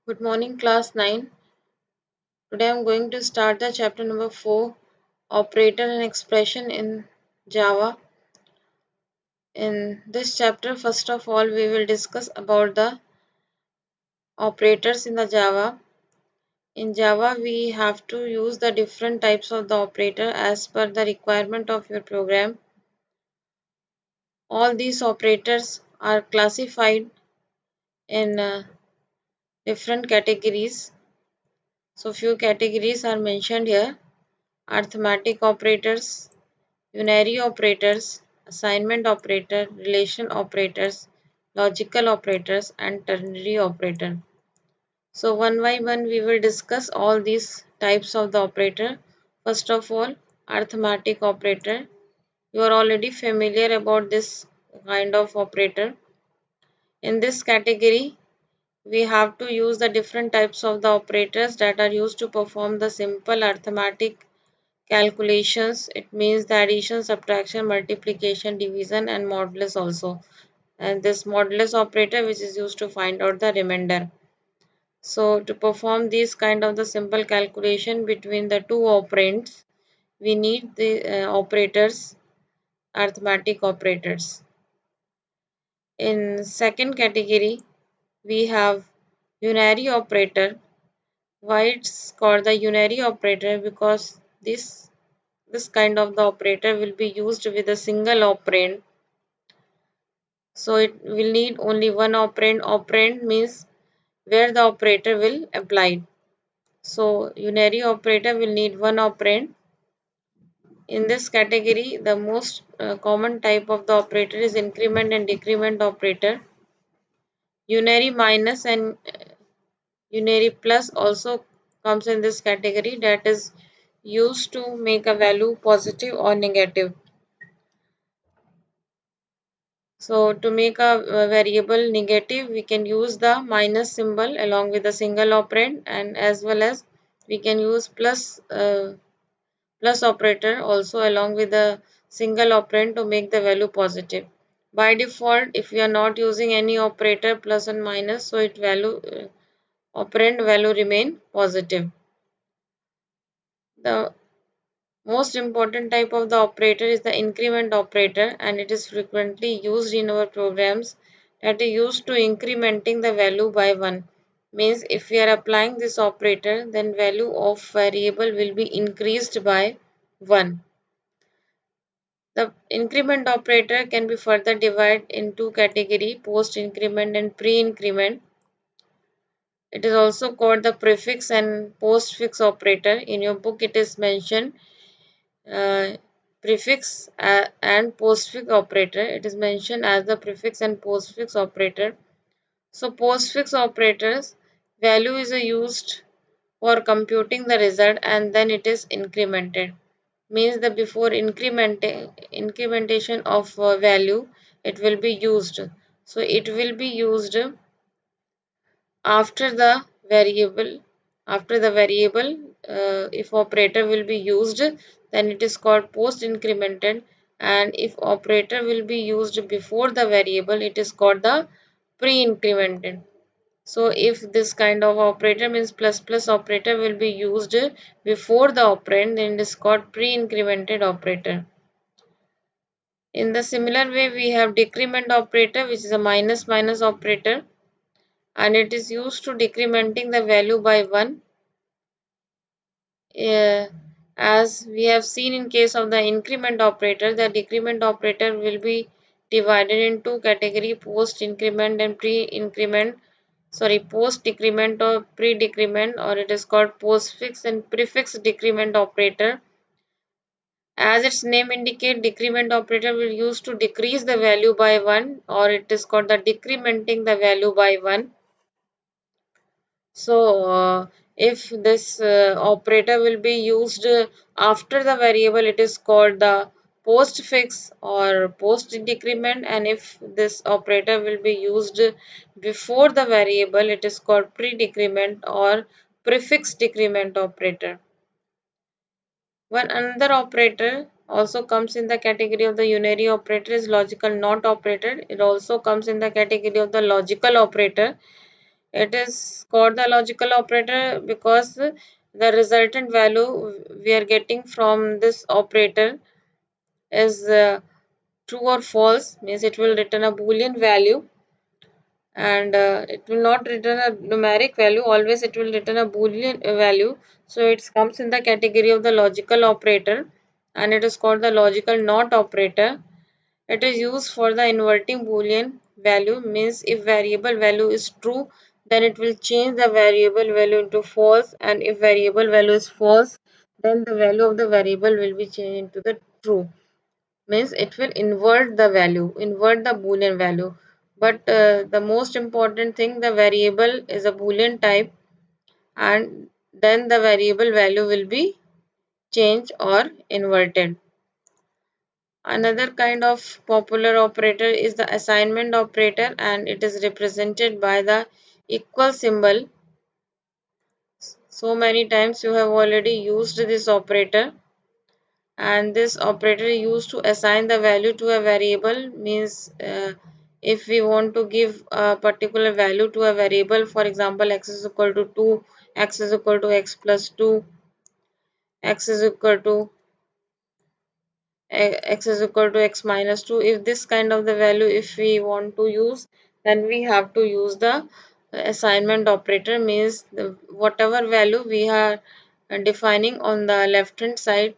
Good morning, class 9. Today I'm going to start the chapter number 4, Operator and Expression in Java. In this chapter, first of all, we will discuss about the operators in the Java. In Java, we have to use the different types of the operator as per the requirement of your program. All these operators are classified in different categories. So, few categories are mentioned here: arithmetic operators, unary operators, assignment operator, relation operators, logical operators, and ternary operator. So one by one we will discuss all these types of the operator. First of all, arithmetic operator. You are already familiar about this kind of operator. In this category, we have to use the different types of the operators that are used to perform the simple arithmetic calculations. It means the addition, subtraction, multiplication, division, and modulus also. And this modulus operator which is used to find out the remainder. So to perform these kind of the simple calculation between the two operands, we need the operators, arithmetic operators. In second category, we have unary operator. Why it's called the unary operator? Because this kind of the operator will be used with a single operand. So it will need only one operand. Operand means where the operator will apply. So unary operator will need one operand. In this category, the most common type of the operator is increment and decrement operator. Unary minus and unary plus also comes in this category, that is used to make a value positive or negative. So to make a variable negative, we can use the minus symbol along with a single operand, and as well as we can use plus operator also along with a single operand to make the value positive. By default, if we are not using any operator plus and minus, so it value operand value remain positive. The most important type of the operator is the increment operator, and it is frequently used in our programs that is used to incrementing the value by 1. Means if we are applying this operator, then value of variable will be increased by 1. The increment operator can be further divided into category: post increment and pre increment. It is also called the prefix and postfix operator. In your book it is mentioned uh, prefix and postfix operator. It is mentioned as the prefix and postfix operator. So postfix operators value is used for computing the result and then it is incremented. Means the before incrementation of value it will be used. So it will be used after the variable. After the variable, if operator will be used, then it is called post incremented, and if operator will be used before the variable, it is called the pre incremented. So if this kind of operator means plus plus operator will be used before the operand, then it is called pre incremented operator. In the similar way, we have decrement operator, which is a minus minus operator, and it is used to decrementing the value by 1. As we have seen in case of the increment operator, the decrement operator will be divided into category: post increment and pre increment. Sorry, post decrement or pre decrement, or it is called postfix and prefix decrement operator. As its name indicates, decrement operator will use to decrease the value by 1, or it is called the decrementing the value by 1. So, if this operator will be used after the variable, it is called the postfix or post decrement, and if this operator will be used before the variable, it is called pre decrement or prefix decrement operator. One another operator also comes in the category of the unary operator is logical not operator. It also comes in the category of the logical operator. It is called the logical operator because the resultant value we are getting from this operator is true or false, means it will return a boolean value, and it will not return a numeric value, always it will return a boolean value. So it comes in the category of the logical operator, and it is called the logical not operator. It is used for the inverting boolean value, means if variable value is true, then it will change the variable value into false, and if variable value is false, then the value of the variable will be changed into the true, means it will invert the boolean value. But the most important thing, the variable is a boolean type, and then the variable value will be changed or inverted. Another kind of popular operator is the assignment operator, and it is represented by the equal symbol. So many times you have already used this operator, and this operator is used to assign the value to a variable, means if we want to give a particular value to a variable, for example x is equal to 2, x is equal to x plus 2, x is equal to x is equal to x minus 2, if this kind of the value if we want to use, then we have to use the assignment operator, means whatever value we are defining on the left hand side,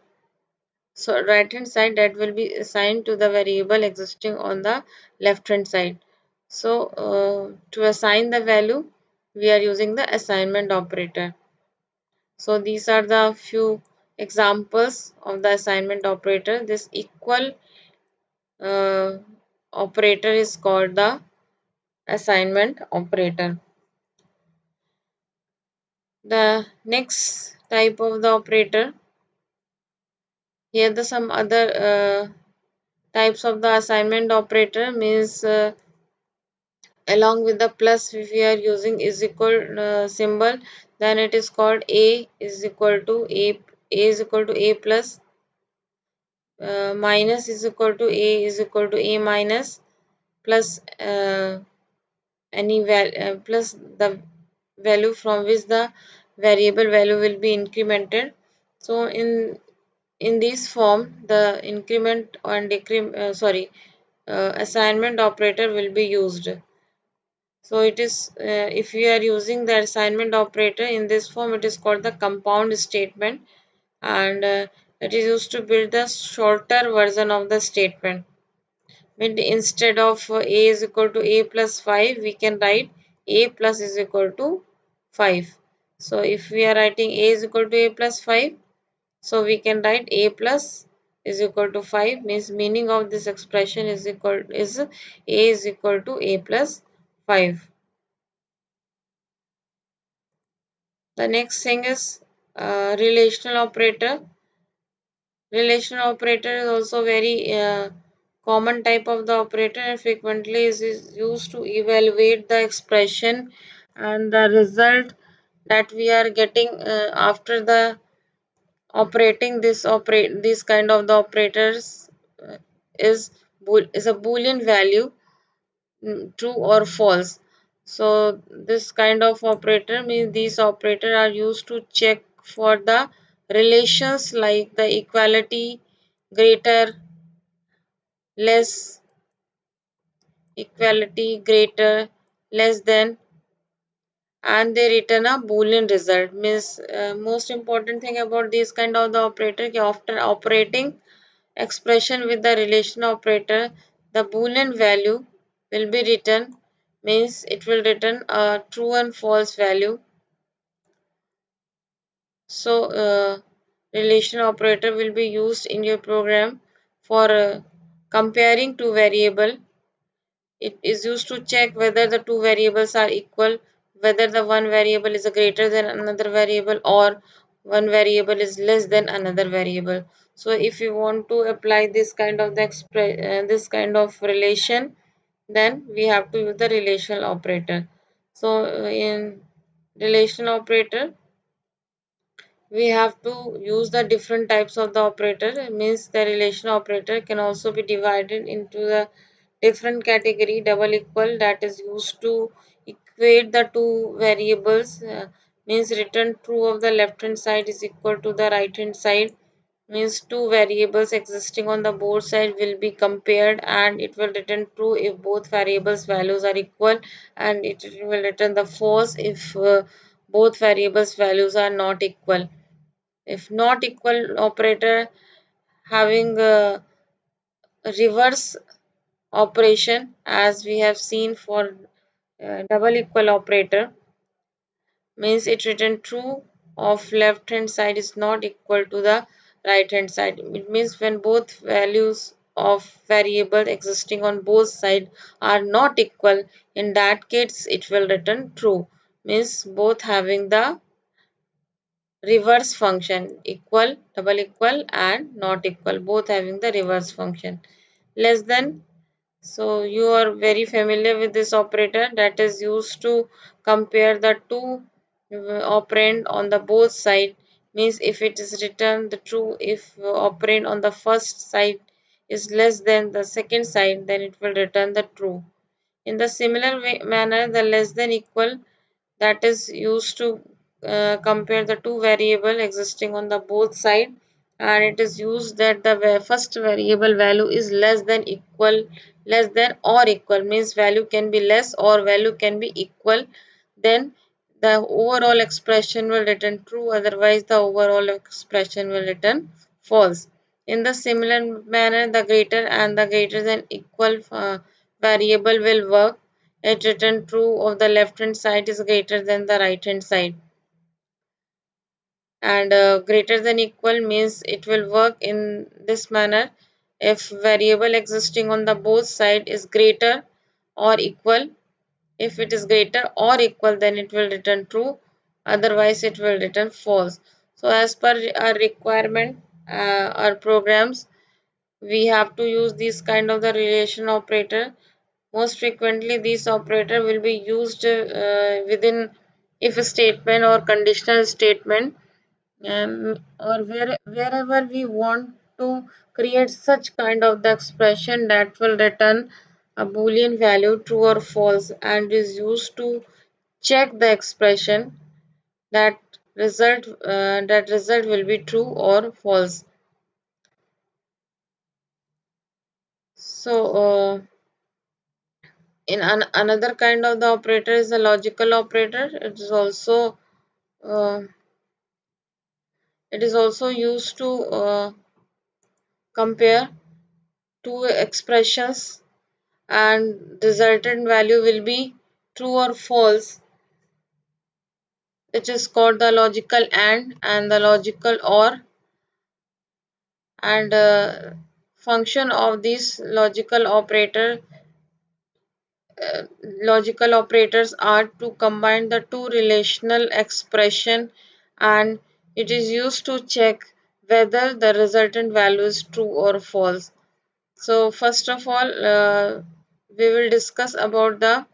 so right hand side, that will be assigned to the variable existing on the left hand side. So to assign the value, we are using the assignment operator. So these are the few examples of the assignment operator. This equal uh, operator is called the assignment operator. The next type of the operator, here the some other types of the assignment operator, means along with the plus if we are using is equal symbol, then it is called a is equal to a is equal to a plus, minus is equal to a is equal to a minus, plus plus the value from which the variable value will be incremented. So in this form, the increment and decrement assignment operator will be used. So it is if we are using the assignment operator in this form, it is called the compound statement, and it is used to build the shorter version of the statement. When instead of a is equal to a plus 5, we can write a plus is equal to 5. So if we are writing a is equal to a plus 5, so we can write a plus is equal to 5, means meaning of this expression is a is equal to a plus 5. The next thing is relational operator. Relational operator is also very common type of the operator, and frequently is used to evaluate the expression and the result that we are getting after the operating this kind of the operators uh, is is a boolean value, true or false. So this kind of operator means these operators are used to check for the relations like the equality, greater, less, equality, greater, less than, and they return a boolean result. Means most important thing about this kind of the operator, after operating expression with the relation operator, the boolean value will be written, means it will return a true and false value. So relation operator will be used in your program for comparing two variable. It is used to check whether the two variables are equal, whether the one variable is greater than another variable, or one variable is less than another variable. So if you want to apply this kind of this kind of relation, then we have to use the relational operator. So in relation operator, we have to use the different types of the operator. It means the relation operator can also be divided into the different category. Double equal, that is used to equate the two variables, means return true of the left hand side is equal to the right hand side, means two variables existing on the both side will be compared and it will return true if both variables values are equal, and it will return the false if both variables values are not equal. If not equal operator having a reverse operation, as we have seen for double equal operator, means it written true of left hand side is not equal to the right hand side. It means when both values of variable existing on both side are not equal, in that case it will return true, means both having the reverse function, equal, double equal and not equal, both having the reverse function. Less than, so you are very familiar with this operator that is used to compare the two operand on the both side, means if it is returned the true if operand on the first side is less than the second side, then it will return the true. In the similar manner, the less than equal, that is used to compare the two variable existing on the both side, and it is used that the first variable value is less than equal, less than or equal, means value can be less or value can be equal, then the overall expression will return true, otherwise the overall expression will return false. In the similar manner, the greater and the greater than equal variable will work. It return true of the left hand side is greater than the right hand side, and greater than equal means it will work in this manner. If variable existing on the both side is greater or equal, if it is greater or equal, then it will return true, otherwise it will return false. So as per our requirement, our programs, we have to use this kind of the relation operator. Most frequently, this operator will be used within if statement or conditional statement, or wherever we want to create such kind of the expression that will return a boolean value true or false, and is used to check the expression that result will be true or false. So in another kind of the operator is a logical operator. Uh, it is also used to compare two expressions, and resultant value will be true or false. It is called the logical and the logical or, and function of these logical operators are to combine the two relational expression, and it is used to check whether the resultant value is true or false. So first of all, we will discuss about the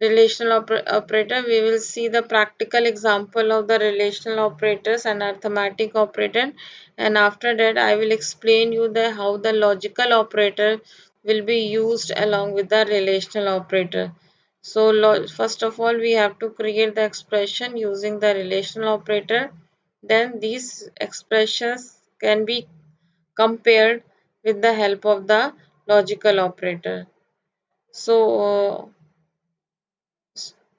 relational operator. We will see the practical example of the relational operators and arithmetic operator, and after that I will explain you the how the logical operator will be used along with the relational operator. So first of all, we have to create the expression using the relational operator. Then these expressions can be compared with the help of the logical operator. So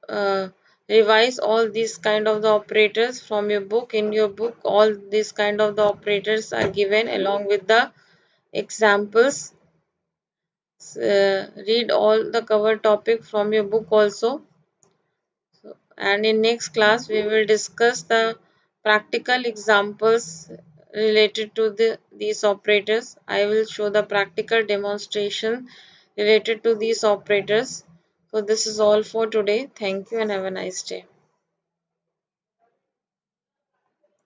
uh, revise all these kind of the operators from your book. In your book, all these kind of the operators are given along with the examples. Read all the cover topic from your book also. And in next class we will discuss the practical examples related to these operators. I will show the practical demonstration related to these operators. So this is all for today. Thank you and have a nice day.